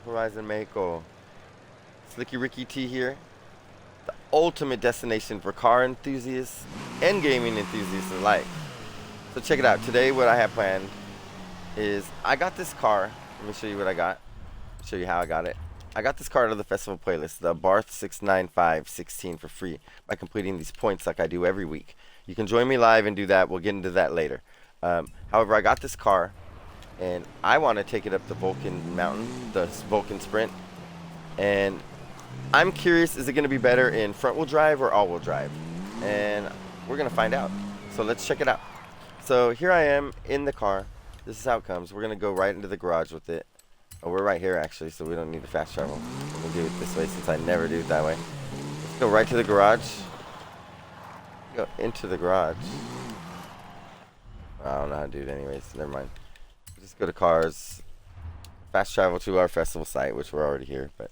Horizon Mexico. SlickyRickyT here. The ultimate destination for car enthusiasts and gaming enthusiasts alike. So check it out. Today what I have planned is I got this car. Let me show you what I got. Show you how I got it. I got this car out of the festival playlist, the Abarth 69516 for free by completing these points like I do every week. You can join me live and do that. We'll get into that later. However, I got this car and I want to take it up the Vulcan Mountain, the Vulcan Sprint. And I'm curious, is it going to be better in front-wheel drive or all-wheel drive? And we're going to find out. So let's check it out. So here I am in the car. This is how it comes. We're going to go right into the garage with it. Oh, we're right here actually, so we don't need to fast travel. We're going to do it this way since I never do it that way. Let's go right to the garage. Go into the garage. I don't know how to do it anyways. Never mind. Just go to cars. Fast travel to our festival site, which we're already here. But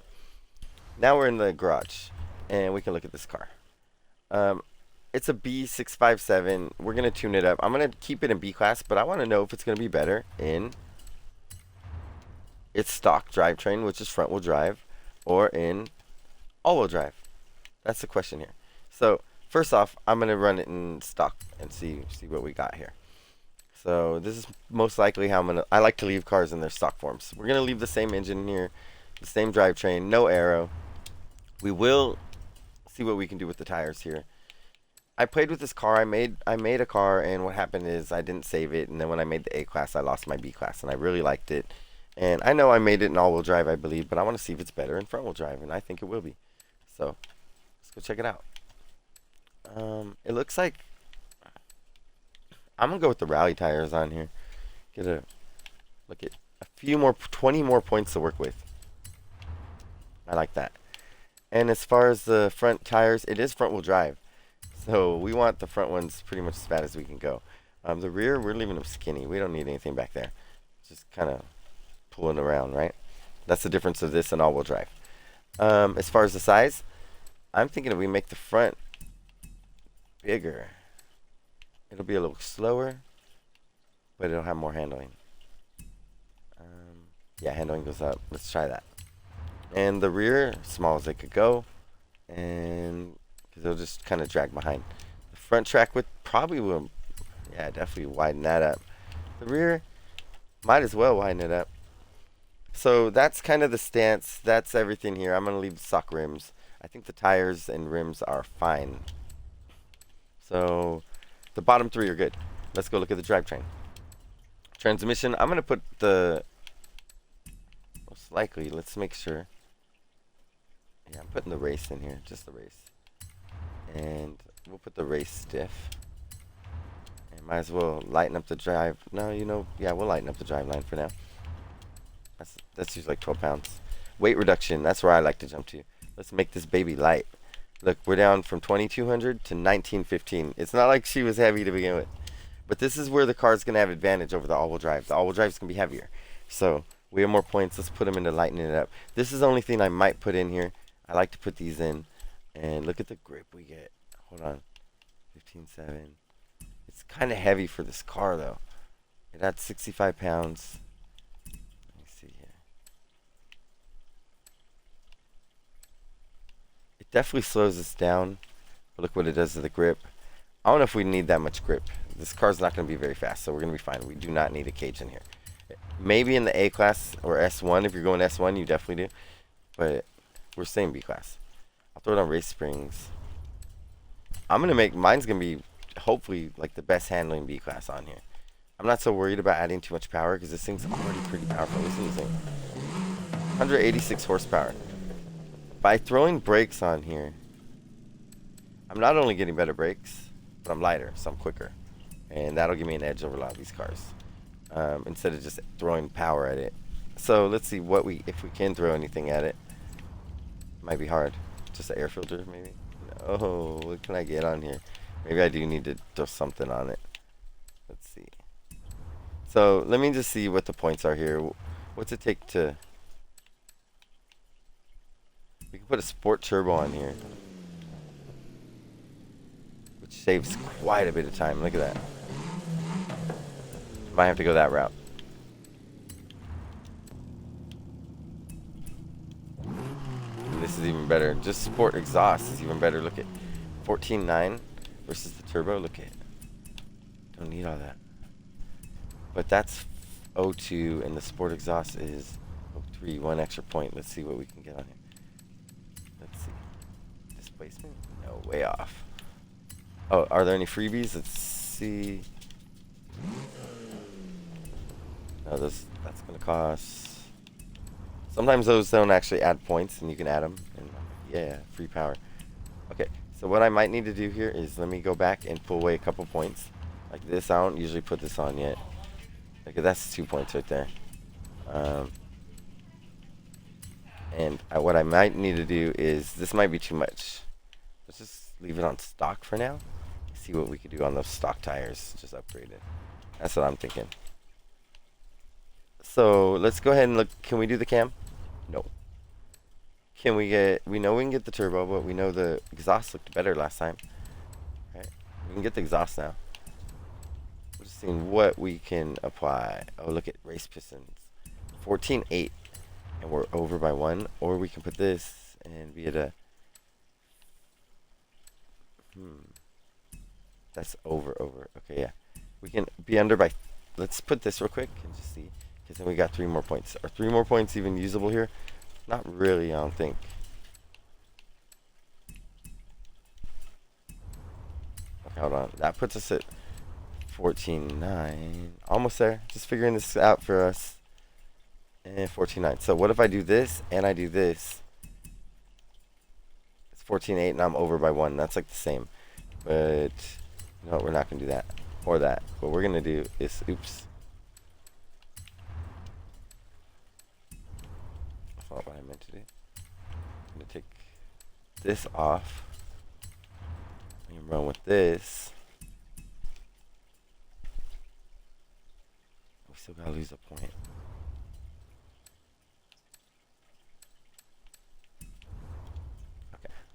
now we're in the garage, and we can look at this car. It's a B657. We're going to tune it up. I'm going to keep it in B class, but I want to know if it's going to be better in its stock drivetrain, which is front-wheel drive, or in all-wheel drive. That's the question here. So first off, I'm going to run it in stock and see what we got here. So this is most likely how I like to leave cars in their stock forms. We're going to leave the same engine here, the same drivetrain, no aero. We will see what we can do with the tires here. I played with this car. I made a car, and what happened is I didn't save it, and then when I made the A class, I lost my B class, and I really liked it. And I know I made it in all-wheel drive, I believe, but I want to see if it's better in front-wheel drive, and I think it will be. So let's go check it out. It looks like I'm gonna go with the rally tires on here. Get a look at a few more, 20 more points to work with. I like that. And as far as the front tires, it is front-wheel drive, so we want the front ones pretty much as bad as we can go. The rear, we're leaving them skinny. We don't need anything back there. Just kind of pulling around, right? That's the difference of this and all-wheel drive. As far as the size, I'm thinking if we make the front bigger, it'll be a little slower, but it'll have more handling. Yeah, handling goes up. Let's try that. And the rear, small as it could go, and because it'll just kind of drag behind. The front track width probably will, yeah, definitely widen that up. The rear, might as well widen it up. So that's kind of the stance. That's everything here. I'm going to leave the stock rims. I think the tires and rims are fine. So the bottom three are good. Let's go look at the drivetrain. Transmission, I'm going to put the, most likely, let's make sure. Yeah, I'm putting the race in here, just the race. And we'll put the race stiff. And might as well lighten up the drive. No, yeah, we'll lighten up the drive line for now. That's usually like 12 pounds. Weight reduction, that's where I like to jump to. Let's make this baby light. Look, we're down from 2,200 to 1,915. It's not like she was heavy to begin with. But this is where the car's going to have advantage over the all-wheel drive. The all-wheel drive is going to be heavier. So we have more points. Let's put them into lightening it up. This is the only thing I might put in here. I like to put these in. And look at the grip we get. Hold on. 15.7. It's kind of heavy for this car, though. It adds 65 pounds. Definitely slows us down. But look what it does to the grip. I don't know if we need that much grip. This car's not going to be very fast, so we're going to be fine. We do not need a cage in here. Maybe in the A class or S1. If you're going S1, you definitely do. But we're staying B class. I'll throw it on race springs. I'm going to make, mine's going to be hopefully like the best handling B class on here. I'm not so worried about adding too much power because this thing's already pretty powerful. Listen to this thing. 186 horsepower. By throwing brakes on here, I'm not only getting better brakes, but I'm lighter, so I'm quicker. And that'll give me an edge over a lot of these cars. Instead of just throwing power at it. So let's see if we can throw anything at it. Might be hard. Just an air filter, maybe? No, what can I get on here? Maybe I do need to throw something on it. Let's see. So let me just see what the points are here. What's it take to... We can put a sport turbo on here, which saves quite a bit of time. Look at that. Might have to go that route. this is even better. Just sport exhaust is even better. Look at 14.9 versus the turbo. Look at, don't need all that. But that's 0.2 and the sport exhaust is 0.3, 1 extra point. Let's see what we can get on here. Let's see. Displacement? No, way off. Oh, are there any freebies? Let's see. No, that's gonna cost. Sometimes those don't actually add points, and you can add them. And yeah, free power. Okay, so what I might need to do here is let me go back and pull away a couple points. Like this, I don't usually put this on yet. Okay, that's 2 points right there. And what I might need to do is, this might be too much. Let's just leave it on stock for now. See what we could do on those stock tires. Just upgrade it. That's what I'm thinking. So let's go ahead and look. Can we do the cam? No. Can we get, we know we can get the turbo, but we know the exhaust looked better last time. Right? We can get the exhaust now. We're just seeing what we can apply. Oh, look at race pistons. 14.8. And we're over by 1. Or we can put this and be at a... That's over. Okay, yeah. We can be under by... Let's put this real quick and just see. Because then we got 3 more points. Are 3 more points even usable here? Not really, I don't think. Okay, hold on. That puts us at 14.9. Almost there. Just figuring this out for us. And 14.9. So what if I do this and I do this? It's 14.8 and I'm over by 1. That's like the same. But, you know what? We're not going to do that. Or that. What we're going to do is, oops. That's not what I meant to do. I'm going to take this off. And run with this. We still got to lose a point.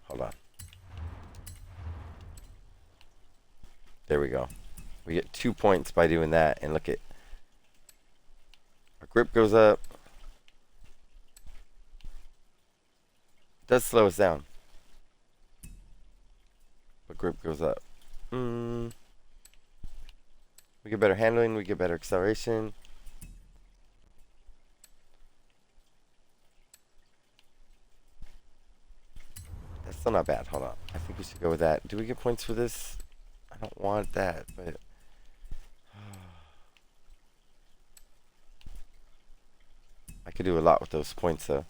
Hold on. There we go. We get 2 points by doing that, and look at our grip goes up. It does slow us down, but grip goes up. We get better handling. We get better acceleration. That's still not bad. Hold on. I think we should go with that. Do we get points for this? I don't want that, but I could do a lot with those points, though.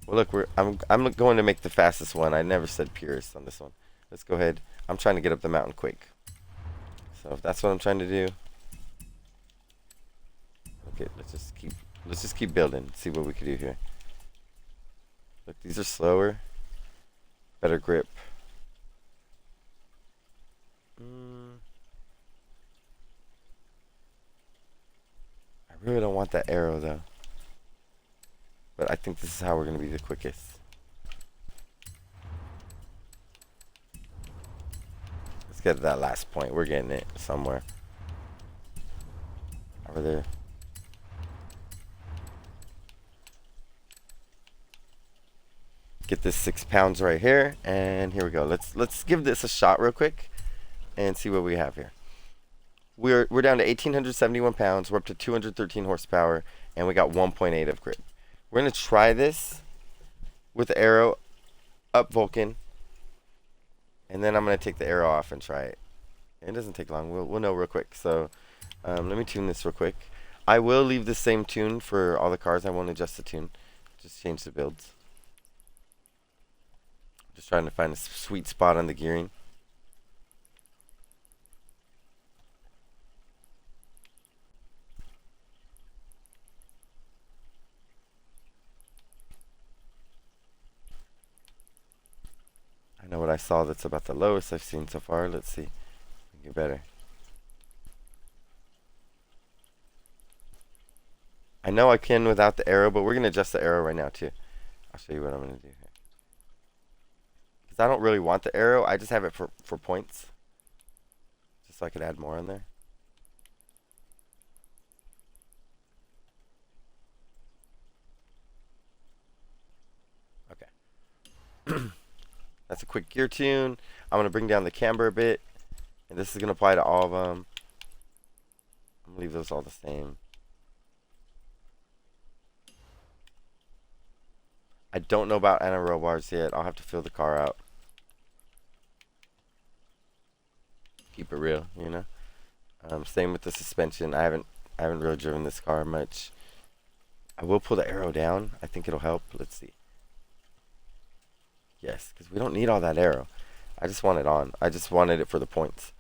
Well, look, I'm going to make the fastest one. I never said purest on this one. Let's go ahead. I'm trying to get up the mountain quick. So if that's what I'm trying to do, okay, let's just keep building. See what we can do here. Look, these are slower. Better grip. I really don't want that arrow, though. But I think this is how we're going to be the quickest. Let's get to that last point. We're getting it somewhere. Over there. Get this 6 pounds right here, and here we go. Let's give this a shot real quick and see what we have here. We're down to 1,871 pounds. We're up to 213 horsepower, and we got 1.8 of grip. We're gonna try this with the arrow up Vulcan, and then I'm gonna take the arrow off and try it. It doesn't take long. We'll know real quick. So let me tune this real quick. I will leave the same tune for all the cars. I won't adjust the tune. Just change the builds. Just trying to find a sweet spot on the gearing. I know what I saw that's about the lowest I've seen so far. Let's see. Get better. I know I can without the arrow, but we're going to adjust the arrow right now too. I'll show you what I'm going to do here. Because I don't really want the arrow. I just have it for points. Just so I could add more on there. quick gear tune. I'm going to bring down the camber a bit. And this is going to apply to all of them. I'm going to leave those all the same. I don't know about anti-roll bars yet. I'll have to fill the car out. Keep it real, you know. Same with the suspension. I haven't really driven this car much. I will pull the aero down. I think it'll help. Let's see. Yes, because we don't need all that aero. I just want it on. I just wanted it for the points.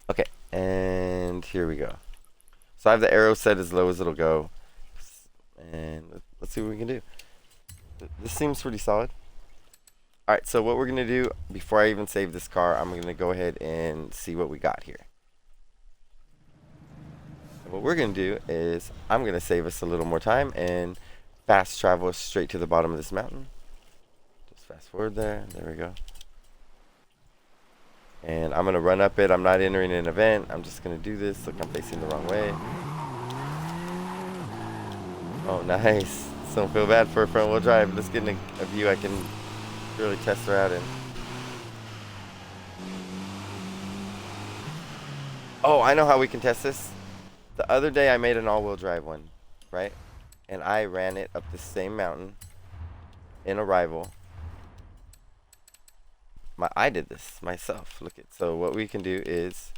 Okay, and here we go. So I have the aero set as low as it'll go. And let's see what we can do. This seems pretty solid. Alright, so what we're going to do, before I even save this car, I'm going to go ahead and see what we got here. And what we're going to do is, I'm going to save us a little more time and fast travel us straight to the bottom of this mountain. Just fast forward there. There we go. And I'm going to run up it. I'm not entering an event. I'm just going to do this. Look, I'm facing the wrong way. Oh, nice. Don't feel bad for a front wheel drive. Let's get in a view I can really test her out in. Oh, I know how we can test this. The other day I made an all-wheel drive one, right? And I ran it up the same mountain in a rival. I did this myself. Look at. So what we can do is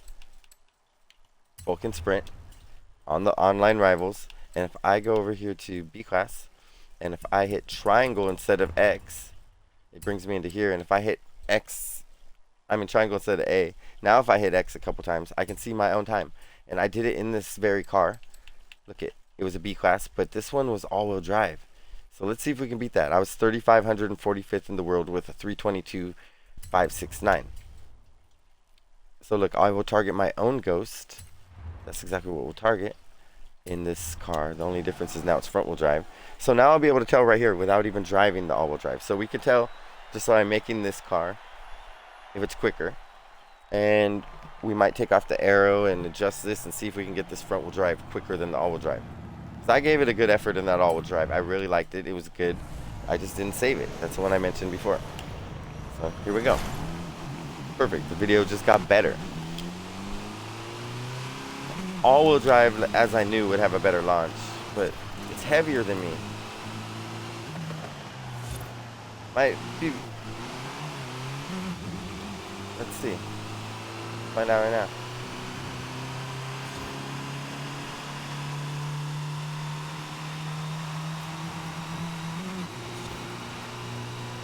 Vulcan Sprint on the online rivals, and if I go over here to B class, and if I hit triangle instead of X, it brings me into here. And if I hit X, I mean triangle instead of A. Now if I hit X a couple times, I can see my own time. And I did it in this very car. Look it was a B class, but this one was all-wheel drive. So let's see if we can beat that. I was 3,545th in the world with a 322.569. So look, I will target my own Ghost. That's exactly what we'll target in this car. The only difference is now it's front wheel drive. So now I'll be able to tell right here without even driving the all-wheel drive. So we could tell just by making this car if it's quicker. And we might take off the aero and adjust this and see if we can get this front wheel drive quicker than the all-wheel drive. So I gave it a good effort in that all-wheel drive. I really liked it. It was good. I just didn't save it. That's the one I mentioned before. So here we go. Perfect. The video just got better. All-wheel drive, as I knew, would have a better launch, but it's heavier than me. Might be. Let's see. Find out right now.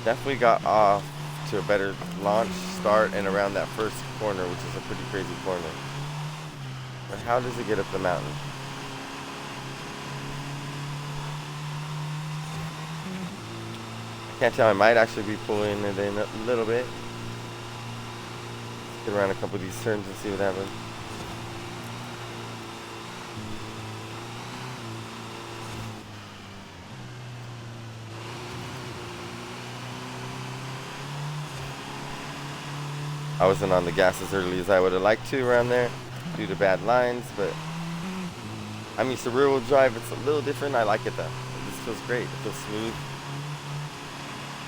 Definitely got off to a better launch, start, and around that first corner, which is a pretty crazy corner. But how does it get up the mountain? I can't tell. I might actually be pulling it in a little bit. Get around a couple of these turns and see what happens. I wasn't on the gas as early as I would have liked to around there due to bad lines, but I'm used to rear wheel drive. It's a little different. I like it though. This feels great. It feels smooth.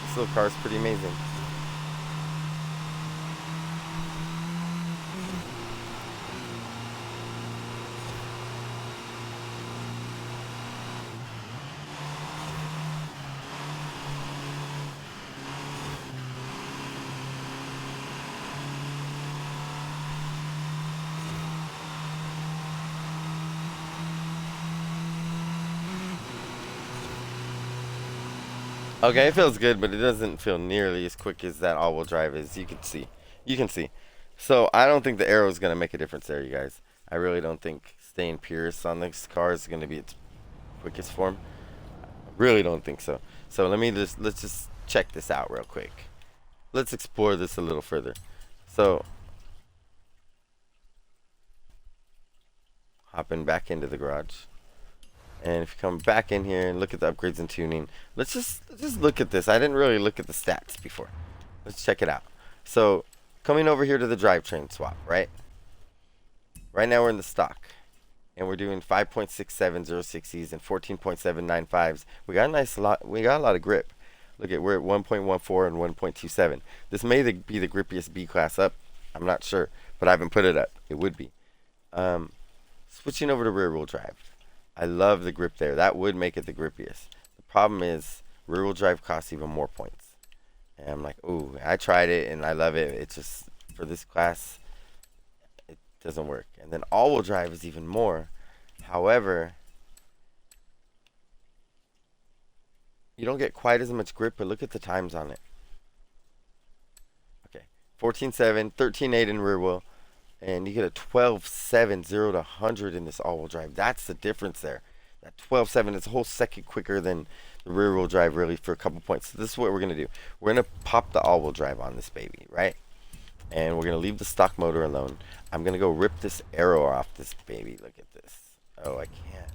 This little car is pretty amazing. Okay, it feels good, but it doesn't feel nearly as quick as that all-wheel drive is. You can see. You can see. So I don't think the aero is going to make a difference there, you guys. I really don't think staying purist on this car is going to be its quickest form. I really don't think so. So let's just check this out real quick. Let's explore this a little further. So hopping back into the garage. And if you come back in here and look at the upgrades and tuning, let's just look at this. I didn't really look at the stats before. Let's check it out. So coming over here to the drivetrain swap, right? Right now we're in the stock, and we're doing 5.6706s and 14.795s. We got a lot of grip. Look at, we're at 1.14 and 1.27. This may be the grippiest B class up. I'm not sure, but I haven't put it up. It would be. Switching over to rear wheel drive. I love the grip there. That would make it the grippiest. The problem is rear wheel drive costs even more points. And I'm like, ooh, I tried it and I love it. It's just, for this class, it doesn't work. And then all wheel drive is even more. However, you don't get quite as much grip, but look at the times on it. Okay, 14.7, 13.8 in rear wheel, and you get a 12.7, 0 to 100 in this all-wheel drive. That's the difference there. That 12.7 is a whole second quicker than the rear wheel drive, really, for a couple points. So this is what we're going to do. We're going to pop the all-wheel drive on this baby, right? And we're going to leave the stock motor alone. I'm going to go rip this arrow off this baby. Look at this. Oh, I can't.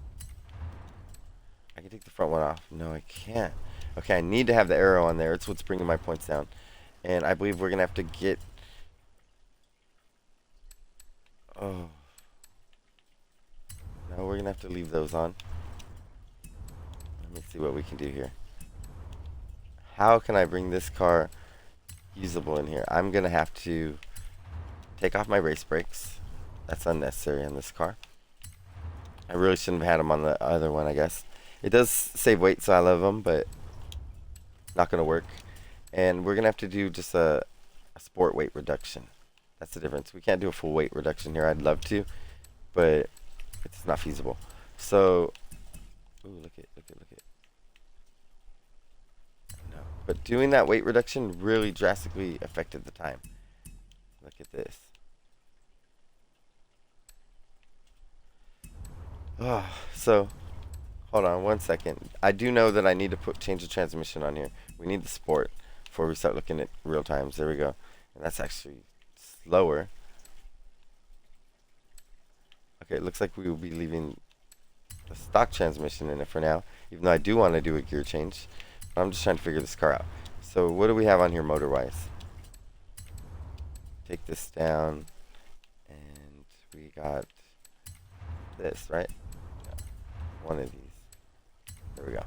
I can take the front one off. No, I can't. Okay, I need to have the arrow on there. It's what's bringing my points down. And I believe we're going to have to get... Oh. No, we're going to have to leave those on. Let me see what we can do here. How can I bring this car usable in here? I'm going to have to take off my race brakes. That's unnecessary on this car. I really shouldn't have had them on the other one, I guess. It does save weight, so I love them, but not going to work. And we're going to have to do just a sport weight reduction. That's the difference. We can't do a full weight reduction here. I'd love to, but it's not feasible. So, ooh, look at. No. But doing that weight reduction really drastically affected the time. Look at this. Oh, so... Hold on 1 second. I do know that I need to change the transmission on here. We need the sport before we start looking at real times. There we go. And that's actually slower. Okay, it looks like we will be leaving the stock transmission in it for now, even though I do want to do a gear change. But I'm just trying to figure this car out. So what do we have on here motor-wise? Take this down, and we got this, right? Yeah, one of these. There we go.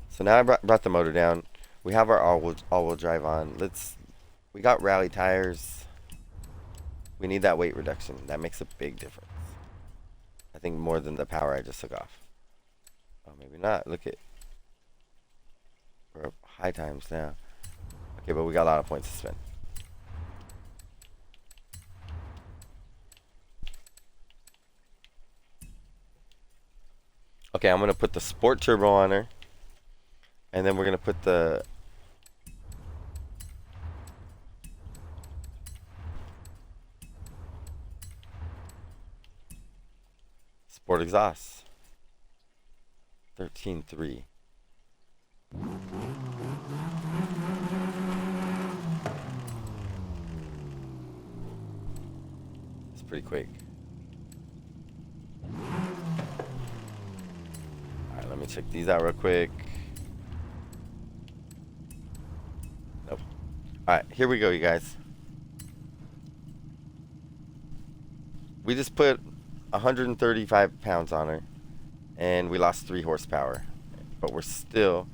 So now I brought the motor down. We have our all-wheel drive on. We got rally tires. We need that weight reduction. That makes a big difference. I think more than the power I just took off. Oh, maybe not. Look at, we're up high times now. Okay, but we got a lot of points to spend. Okay, I'm going to put the sport turbo on her. And then we're going to put the... sport exhaust. 13.3. It's pretty quick. Alright, let me check these out real quick. Nope. Alright, here we go, you guys. We just put 135 pounds on her, and we lost 3 horsepower. But we're still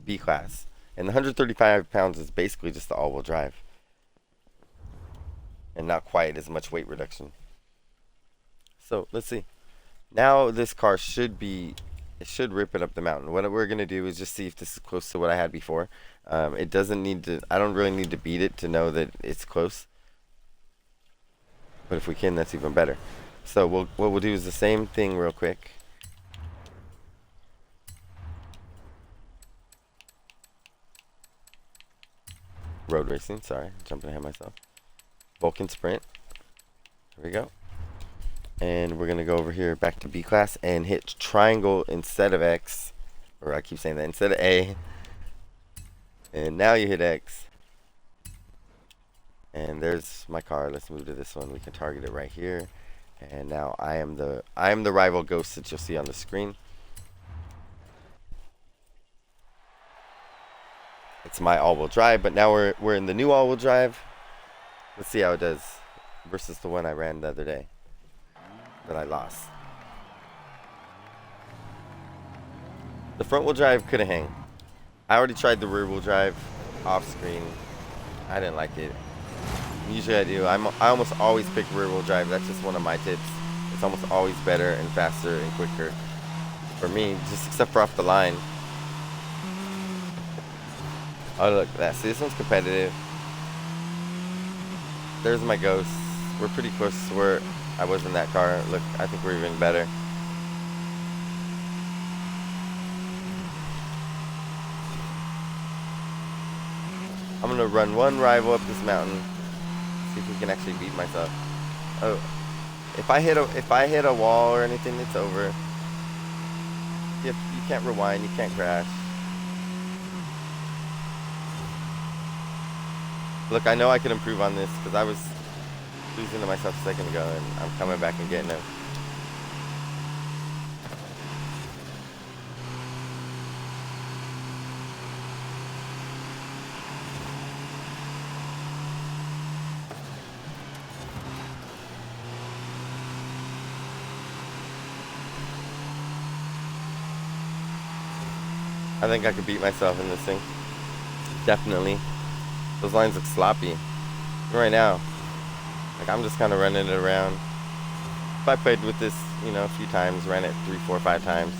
B class. And the 135 pounds is basically just the all-wheel drive. And not quite as much weight reduction. So, let's see. Now this car should rip it up the mountain. What we're going to do is just see if this is close to what I had before. It doesn't need to, I don't really need to beat it to know that it's close. But if we can, that's even better. So what we'll do is the same thing real quick. Road racing, sorry, jumping ahead of myself. Vulcan Sprint. There we go. And we're going to go over here back to B class and hit triangle instead of X. Or I keep saying that, instead of A. And now you hit X. And there's my car. Let's move to this one. We can target it right here. And now I am the rival ghost that you'll see on the screen. It's my all-wheel drive, but now we're in the new all-wheel drive. Let's see how it does versus the one I ran the other day that I lost. The front-wheel drive couldn't hang. I already tried the rear wheel drive off screen. I didn't like it. Usually I do. I almost always pick rear wheel drive. That's just one of my tips. It's almost always better and faster and quicker for me, just except for off the line. Oh, look at that. See, this one's competitive. There's my ghost. We're pretty close to where I was in that car. Look, I think we're even better. I'm gonna run one rival up this mountain. See if we can actually beat myself. Oh, if I hit a wall or anything, it's over. You can't rewind. You can't crash. Look, I know I could improve on this because I was losing to myself a second ago, and I'm coming back and getting it. I think I could beat myself in this thing. Definitely. Those lines look sloppy. Right now, like I'm just kind of running it around. If I played with this, a few times, ran it 3, 4, 5 times,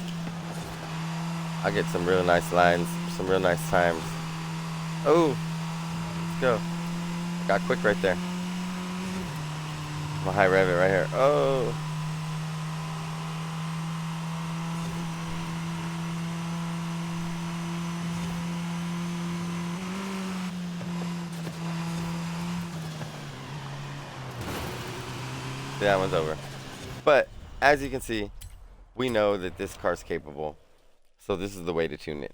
I'll get some real nice lines, some real nice times. Oh, let's go. I got quick right there. I'm gonna high rev it right here. Oh. That one's over. But as you can see, we know that this car's capable. So this is the way to tune it.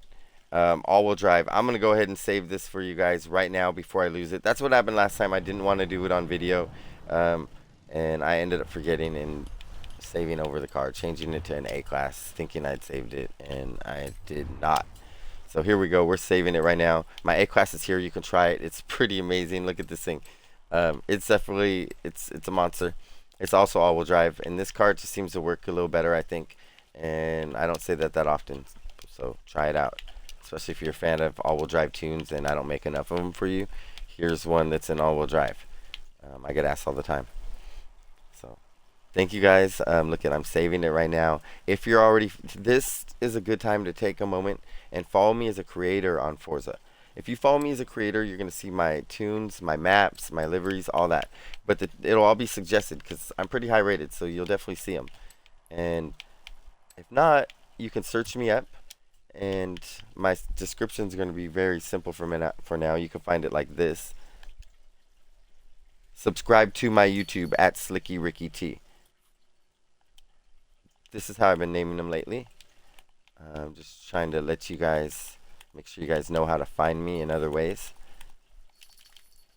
All-wheel drive. I'm going to go ahead and save this for you guys right now before I lose it. That's what happened last time. I didn't want to do it on video. And I ended up forgetting and saving over the car, changing it to an A-class, thinking I'd saved it, and I did not. So here we go. We're saving it right now. My A-class is here. You can try it. It's pretty amazing. Look at this thing. It's definitely, it's a monster. It's also all-wheel drive, and this car just seems to work a little better, I think. And I don't say that often, so try it out. Especially if you're a fan of all-wheel drive tunes, and I don't make enough of them for you. Here's one that's in all-wheel drive. I get asked all the time. So thank you guys. Look at, I'm saving it right now. If you're already, this is a good time to take a moment and follow me as a creator on Forza. If you follow me as a creator, you're going to see my tunes, my maps, my liveries, all that. But it'll all be suggested because I'm pretty high rated, so you'll definitely see them. And if not, you can search me up, and my description is going to be very simple for now. You can find it like this. Subscribe to my YouTube at SlickyRickyT. This is how I've been naming them lately. I'm just trying to let you guys, make sure you guys know how to find me in other ways.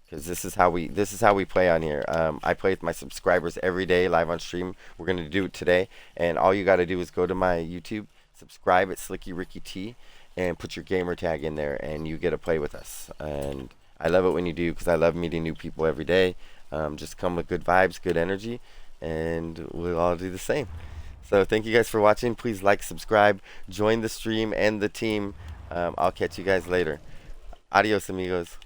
Because this is how we play on here. I play with my subscribers every day live on stream. We're going to do it today. And all you got to do is go to my YouTube, subscribe at SlickyRickyT, and put your gamer tag in there, and you get to play with us. And I love it when you do, because I love meeting new people every day. Just come with good vibes, good energy, and we'll all do the same. So thank you guys for watching. Please like, subscribe, join the stream and the team. I'll catch you guys later. Adios, amigos.